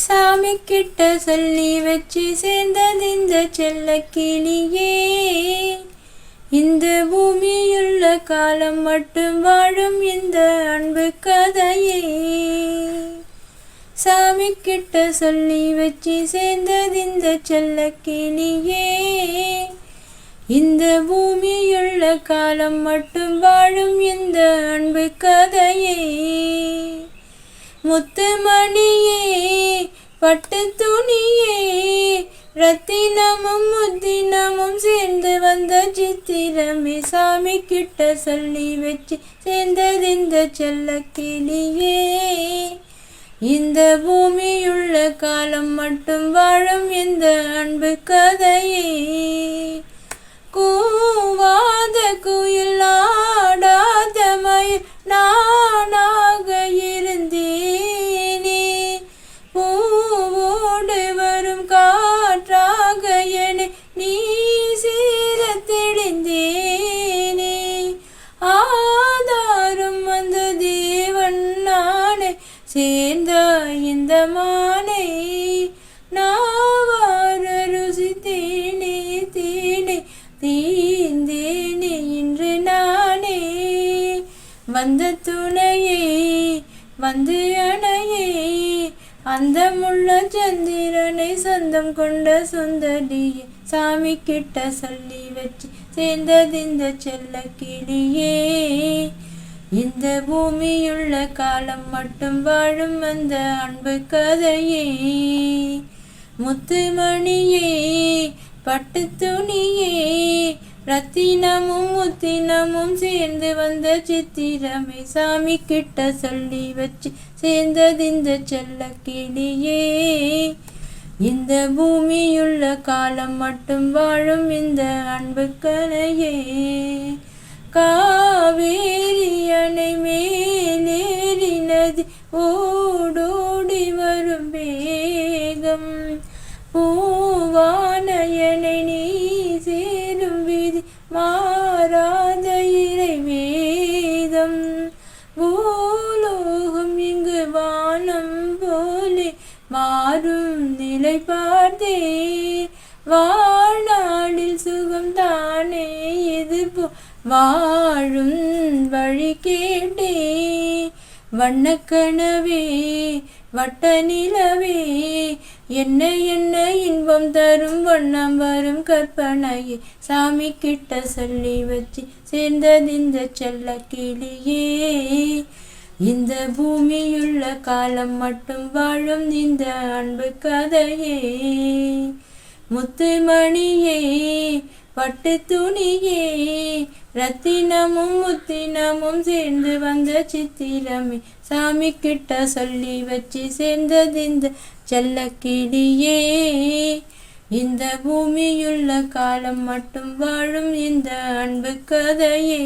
சாமி கிட்ட சொல்லி வச்சு சேர்ந்தது இந்த செல்ல கிளியே. இந்த பூமியுள்ள காலம் மட்டும் வாழும் இந்த அன்பு கதையே. சாமி கிட்ட சொல்லி வச்சு சேர்ந்தது இந்த செல்ல கிளியே. இந்த பூமியுள்ள காலம் மட்டும் வாழும் இந்த அன்பு கதையே. முத்துமணியே பட்டு துணியே ரத்தினமும் முத்தினமும் சேர்ந்து வந்த சித்திரமே. சாமி கிட்ட சொல்லி வச்சு சேர்ந்தது இந்த செல்ல கிளியே. இந்த பூமியுள்ள காலம் மட்டும் வாழும் இந்த அன்பு கதையே. கூவாத குயில் ஆடாத மயில் நானாக இருந்தேனே. பூவோடு வரும் காற்றாக என நீ சீர தெளிந்தேனே. ஆதாரம் வந்த தேவன் நானே சேர்ந்த இந்த மானை. நாவார ருசித்தேனே தேனே தீந்தேனே இன்று நானே. வந்த துணையே வந்து அணையே அந்த முள்ள சந்திரனை சொந்தம் கொண்ட சுந்தரியே. சாமி கிட்ட சொல்லி வச்சு சேர்ந்தது இந்த செல்ல கிளியே. இந்த பூமியுள்ள காலம் மட்டும் வாழும் அந்த அன்பு கதையே. முத்துமணியே பட்டு துணியே ரத்தினமும் முத்தினமும் சேர்ந்து வந்த சித்திரமே. சாமி கிட்ட சொல்லி வச்சு சேர்ந்தது இந்த செல்ல கிளியே. இந்த பூமியுள்ள காலம் மட்டும் வாழும் இந்த அன்பு கதையே. காவேரி அணை மேலேறி நதி ஓடோடி வரும் வேகம். பூவானயனை நீ சேரும் விதி மாறாத இறை வேதம். பூலோகம் இங்கு வானம் போலே மாறும் நிலை பார்த்தே. வாழ்நாளில் சுகம் தானே இது போ வாழும் வழி கேட்டே. வண்ணக்கனவே வட்ட நிலவே என்ன என்ன இன்பம் தரும் வண்ணம் வரும் கற்பனையே. சாமி கிட்ட சொல்லி வச்சு சேர்ந்தது இந்த செல்ல கிளியே. இந்த பூமியுள்ள காலம் மட்டும் வாழும் இந்த அன்பு கதையே. முத்துமணியே பட்டு துணியே ரத்தினமும் முத்தினமும் சேர்ந்து வந்த சித்திரமே. சாமி கிட்ட சொல்லி வச்சு சேர்ந்தது இந்த செல்ல கிளியே. இந்த பூமியுள்ள காலம் மட்டும் வாழும் இந்த அன்பு கதையே.